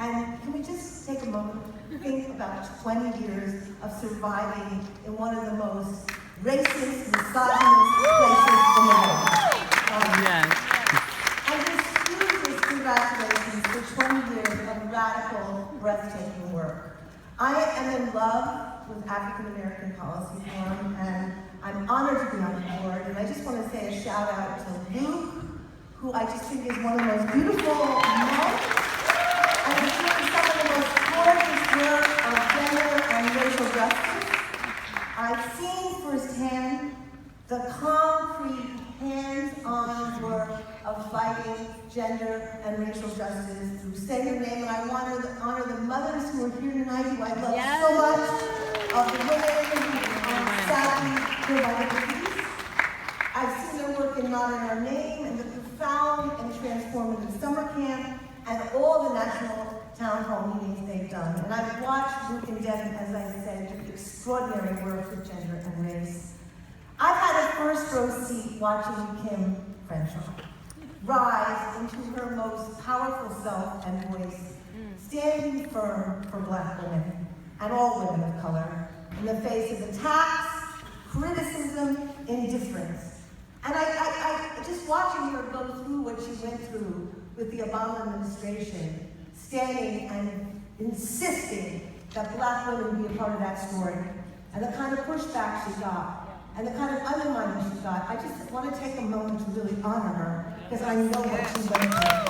And can we just take a moment to think about 20 years of surviving in one of the most racist, misogynist places in the world? Yes. And just hugest congratulations for 20 years of radical, breathtaking work. I am in love with African American Policy Forum, and I'm honored to be on the board. And I just want to say a shout out to Luke, who I just think is one of the most beautiful men, and he's doing some of the most gorgeous work on gender and racial justice. I've seen firsthand the concrete, hands-on work of fighting gender and racial justice through Say Your Name, and I want to honor the mothers who are here tonight, who I love so much, of the women who sadly go by the police. I've seen their work in Not in Our Name, and the profound and transformative summer camp, and all the national town hall meetings they've done. And I've watched Luke and Devin, as I said, do extraordinary work with gender and race. I've had a first row seat watching Kim Crenshaw rise into her most powerful self and voice, standing firm for Black women and all women of color in the face of attacks, criticism, indifference. And I just watching her go through what she went through with the Obama administration, standing and insisting that Black women be a part of that story, and the kind of pushback she got, and the kind of undermining she got. I just want to take a moment to really honor her, because I know what she went through.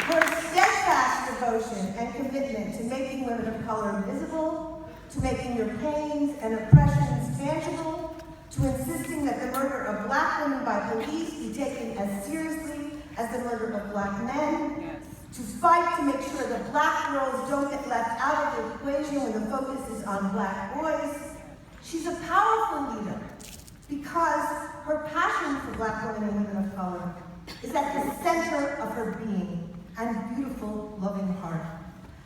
Her steadfast devotion and commitment to making women of color visible, to making your pains and oppressions tangible, to insisting that the murder of Black women by police be taken as seriously as the murder of Black men, to fight to make sure that Black girls don't get left out of the equation when the focus is on Black boys. She's a powerful leader because her passion for Black women and women of color is at the center of her being and beautiful, loving heart.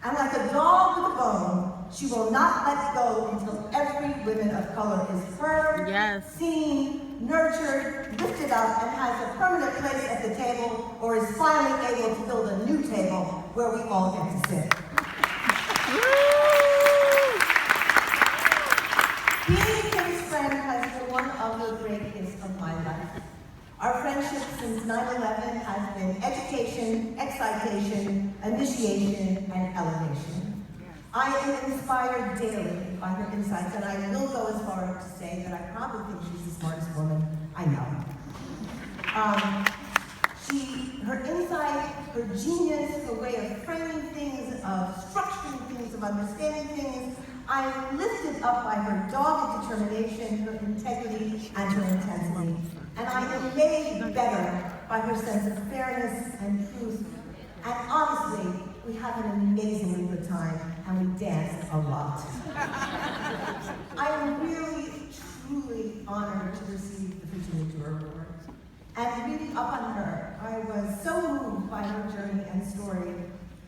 And like a dog with a bone, she will not let go until every woman of color is heard, seen, nurtured, lifted up, and has a permanent place at the table, or is finally able to build a new table where we all get to sit. Being Kim's friend has been one of the great gifts of my life. Our friendship since 9/11 has been education, excitation, initiation, and elevation. I am inspired daily by her insights, and I will go as far as to say that I probably think she's the smartest woman I know. Her insight, her genius, her way of framing things, of structuring things, of understanding things, I am lifted up by her dogged determination, her integrity, and her intensity. And I am made better by her sense of fairness and truth. And honestly, we have an amazingly good time, and we dance a lot. I am really, truly honored to receive the Virginia Tour Award. And reading up on her, I was so moved by her journey and story.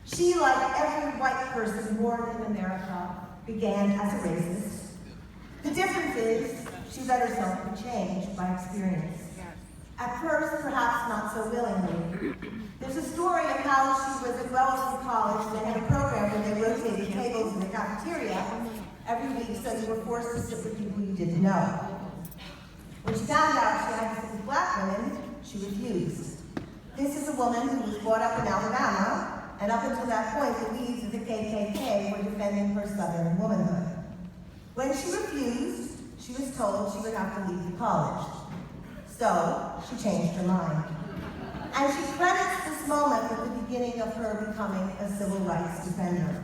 She, like every white person born in America, began as a racist. The difference is, she let herself be changed by experience. At first, perhaps not so willingly. There's a story of how she was at Wellesley College. They had a program where they rotated tables in the cafeteria every week, so you were forced to sit with people you didn't know. When she found out she had to sit with Black women, she refused. This is a woman who was brought up in Alabama, and up until that point, the leaders of the KKK were defending her Southern womanhood. When she refused, she was told she would have to leave the college. So, she changed her mind. And she credits this moment with the beginning of her becoming a civil rights defender.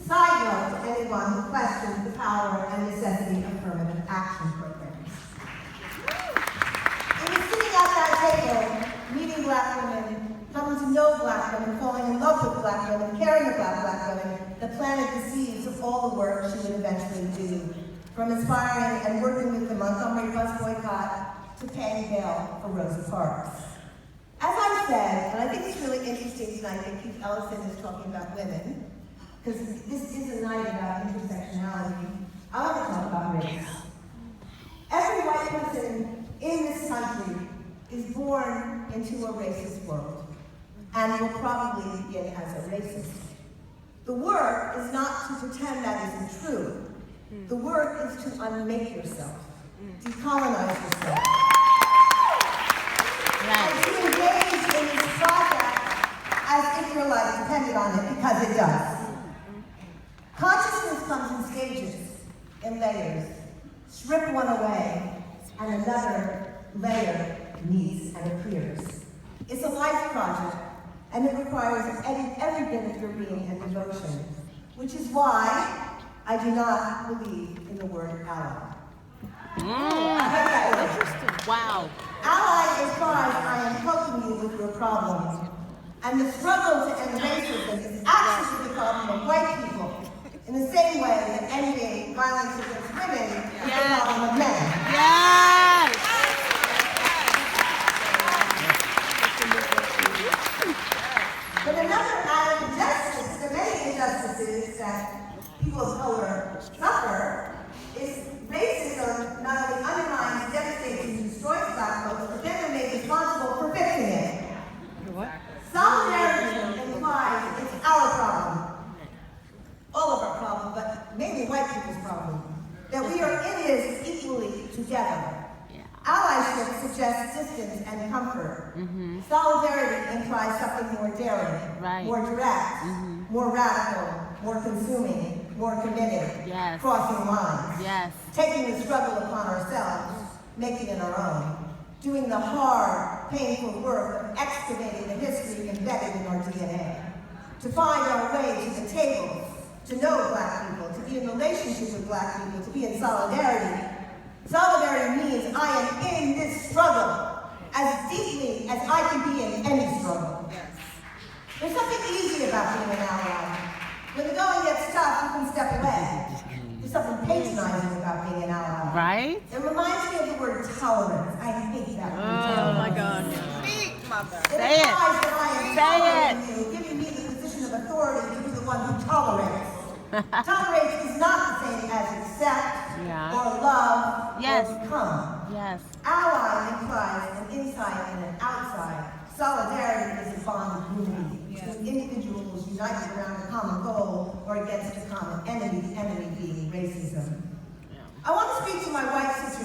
Side note to anyone who questions the power and necessity of affirmative action programs. It was sitting at that table, meeting Black women, coming to know Black women, falling in love with Black women, caring about Black women, that planted the seeds of all the work she would eventually do, from inspiring and working with the Montgomery bus boycott to paying bail for Rosa Parks. As I said, and I think it's really interesting tonight that Keith Ellison is talking about women, because this is a night about intersectionality, I want to talk about race. Every white person in this country is born into a racist world and will probably begin as a racist. The work is not to pretend that isn't true. The work is to unmake yourself, decolonize yourself, and to engage in this project as if your life depended on it, because it does. Consciousness comes in stages, in layers. Strip one away, and another layer meets and appears. It's a life project, and it requires every bit of your being and devotion, which is why I do not believe in the word ally. Interesting. Wow. Ally implies I am helping you with your problems, and the struggle to end racism is actually the problem of white people, in the same way that ending violence against women is the problem of men. Yes! But another added injustice, the many injustices that people of color suffer, is racism not only undermines, devastates, and destroys black folks, but then they're made responsible for fixing it. What? Solidarity implies it's our problem. All of our problem, but mainly white people's problem. That we are in this equally together. Allyship suggests distance and comfort. Solidarity implies something more daring, more direct, more radical, more consuming, more committed, crossing lines, taking the struggle upon ourselves, making it our own, doing the hard, painful work of excavating the history embedded in our DNA, to find our way to the table, to know black people, to be in relationship with black people, to be in solidarity. Solidarity means I am in this struggle as deeply as I can be in any struggle. There's something easy about being an ally. When the going gets tough, you can step away. There's something patronizing about being an ally. Right? It reminds me of the word tolerance. I hate that word. Oh my God. It Say it. implies that I am Say tolerating you, giving me the position of authority to be the one who tolerates. Tolerate is not the same as accept or love or become. Ally implies an inside and an outside. Solidarity is a bond of unity between individuals united around a common goal or against a common enemy, the enemy being racism. I want to speak to my white sister